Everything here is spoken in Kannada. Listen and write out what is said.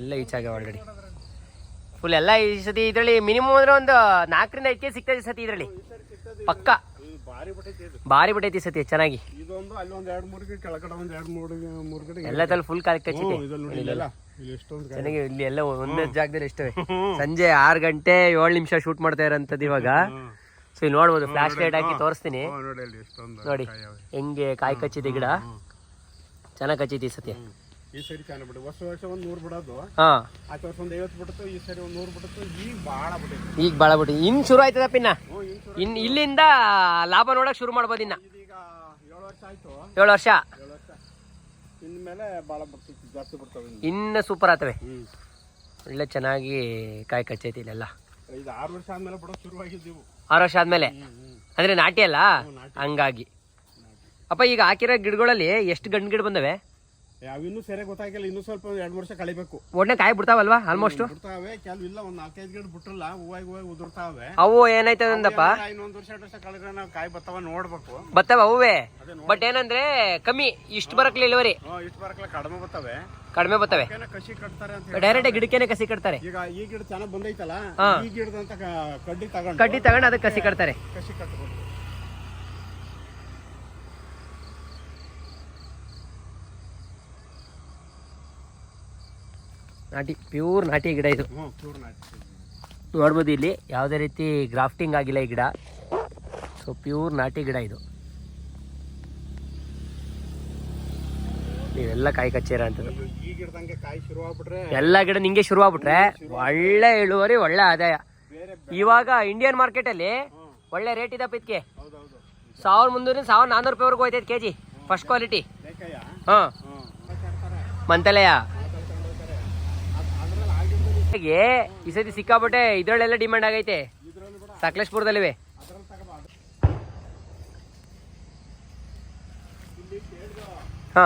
ಎಲ್ಲ ಈಚಾಗ ಆಲ್ರೆಡಿ ಫುಲ್ ಎಲ್ಲ ಈ ಸತಿ ಇದರಲ್ಲಿ ಮಿನಿಮಮ್ ಅಂದ್ರೆ ಒಂದು 4 ರಿಂದ 5 ಸಿಗ್ತದೆ ಈ ಸತಿ ಇದರಲ್ಲಿ ಪಕ್ಕ ಭಾರಿ ಬಿಟ್ಟೈತಿ ಈ ಸತಿ ಚೆನ್ನಾಗಿ ಎಲ್ಲ ತಲೆ ಫುಲ್ ಕಾಲ ಕಚ್ಚಿದೆ ಚೆನ್ನಾಗಿ. ಇಲ್ಲಿ ಎಲ್ಲ ಒಂದೇ ಜಾಗದಲ್ಲಿ ಎಷ್ಟವೆ ಸಂಜೆ 6 ಗಂಟೆ 7 ನಿಮಿಷ ಶೂಟ್ ಮಾಡ್ತಾ ಇರೋಂಥದ್ದು ಇವಾಗ. ಸೊ ಇಲ್ಲಿ ನೋಡ್ಬೋದು, ಫ್ಲಾಶ್ ಲೈಟ್ ಹಾಕಿ ತೋರಿಸ್ತೀನಿ ನೋಡಿ ಹೆಂಗೆ ಕಾಯಿ ಕಚ್ಚಿದೆ ಗಿಡ. ಚೆನ್ನಾಗಿ ಕಚ್ಚಿದೆ ಈ ಸತಿ. ಈ ಸರಿ ಚೆನ್ನಾಗಿ ಬಿಡು. ವರ್ಷ ಒಂದು 100 ಬಿಡೋದು. ಆ ವರ್ಷ ಒಂದು 50 ಬಿಡುತ್ತೋ, ಈ ಸರಿ ಒಂದು 100 ಬಿಡುತ್ತೋ. ಈಗ ಭಾಳ ಬಿಟ್ಟು ಇನ್ನು ಶುರು ಆಯ್ತದಪ್ಪ. ಇನ್ನು ಇಲ್ಲಿಂದ ಲಾಭ ನೋಡಕ್ ಶುರು ಮಾಡ್ಬೋದು. ಈಗ 7 ವರ್ಷ ಆಯ್ತು. 7 ವರ್ಷ ಇನ್ಮೇಲೆ ಭಾಳ ಬಿಡ್ತೈತಿ, ಜಾಸ್ತಿ ಬಿಡ್ತಾವೆ. ಇನ್ನು ಸೂಪರ್ ಆಗ್ತವೆ. ಒಳ್ಳೆ ಚೆನ್ನಾಗಿ ಕಾಯಿ ಕಚ್ಚೈತಿ ಇಲ್ಲೆಲ್ಲ. 6 ವರ್ಷ ಆದ್ಮೇಲೆ ಬಿಡೋದು ಶುರುವಾಗಿದ್ದೀವಿ. 6 ವರ್ಷ ಆದ್ಮೇಲೆ ಅಂದ್ರೆ ನಾಟಿ ಅಲ್ಲ, ಹಂಗಾಗಿ. ಅಪ್ಪ ಈಗ ಹಾಕಿರೋ ಗಿಡಗಳಲ್ಲಿ ಎಷ್ಟು ಗಂಡು ಗಿಡ ಬಂದವೆ? ಇನ್ನೂ ಸರಿಯಾಗಿ ಗೊತ್ತಾಗಿಲ್ಲ. ಇನ್ನೂ ಸ್ವಲ್ಪ 2 ವರ್ಷ ಕಳಿಬೇಕು. ಒಳ್ಳೆ ಕಾಯಿ ಬಿಡ್ತಾವಲ್ವಾ? ಆಲ್ಮೋಸ್ಟ್ ಬಿಡ್ತಾವೆ. ಕೆಲವು ಇಲ್ಲ, ಒಂದು 4-5 ಗಿಡ ಬಿಟ್ಟಲ್ಲ, ಹೂವಾಗಿ ಉದುರ್ತಾವೆ. ಅವು ಏನಾಯ್ತದಂದಪ್ಪ, ಇನ್ನೊಂದು ವರ್ಷ 2 ವರ್ಷ ಕಳೆದ್ರೆ ನಾವು ಕಾಯಿ ಬರ್ತಾವ ನೋಡ್ಬೇಕು. ಬರ್ತಾವ ಅವೇ. ಬಟ್ ಏನಂದ್ರೆ ಕಮ್ಮಿ, ಇಷ್ಟು ಬರಕ್ಲಿ ಇಳುವರಿ. ಇಷ್ಟು ಬರಕ್ಲ ಕಡಿಮೆ ಬರ್ತವೆ. ಕಸಿ ಕಟ್ತಾರೆ ಅಂತ ಡೈರೆಕ್ಟ್ ಗಿಡಕ್ಕೇನೆ ಕಸಿ ಕಟ್ತಾರೆ. ಈಗ ಈ ಗಿಡ ಚೆನ್ನಾಗಿ ಬಂದೈತಲ್ಲ, ಈ ಗಿಡದಂತ ಕಡ್ಡಿ ತಗೊಂಡು ಅದಕ್ಕೆ ಕಸಿ ಕಟ್ತಾರೆ. ಕಸಿ ಕಟ್ಬೋದು. ನಾಟಿ, ಪ್ಯೂರ್ ನಾಟಿ ಗಿಡ ಇದು. ನೋಡ್ಬೋದು ಇಲ್ಲಿ ಯಾವುದೇ ರೀತಿ ಗ್ರಾಫ್ಟಿಂಗ್ ಆಗಿಲ್ಲ ಈ ಗಿಡ. ಸೊ ಪ್ಯೂರ್ ನಾಟಿ ಗಿಡ ಇದು. ನೀವೆಲ್ಲ ಕಾಯಿ ಕಚ್ಚೇರ ಅಂತದ್ದು. ಎಲ್ಲ ಗಿಡ ನಿಂಗೆ ಶುರು ಆಗ್ಬಿಟ್ರೆ ಒಳ್ಳೆ ಇಳುವರಿ, ಒಳ್ಳೆ ಆದಾಯ. ಇವಾಗ ಇಂಡಿಯನ್ ಮಾರ್ಕೆಟ್ ಅಲ್ಲಿ ಒಳ್ಳೆ ರೇಟ್ ಇದಪ್ಪ ಇದಕ್ಕೆ. 1300 1400 ರೂಪಾಯಿವರೆಗೂ ಹೋಯ್ತೈತೆ ಕೆಜಿ ಫಸ್ಟ್ ಕ್ವಾಲಿಟಿ. ಮಂತಲೆಯ ಈ ಸತಿ ಸಿಕ್ಕಾಬಿಟ್ಟೆ ಇದ್ರಲ್ಲೆಲ್ಲ ಡಿಮ್ಯಾಂಡ್ ಆಗೈತೆ ಸಕಲೇಶ್ಪುರದಲ್ಲಿವೆ. ಹಾ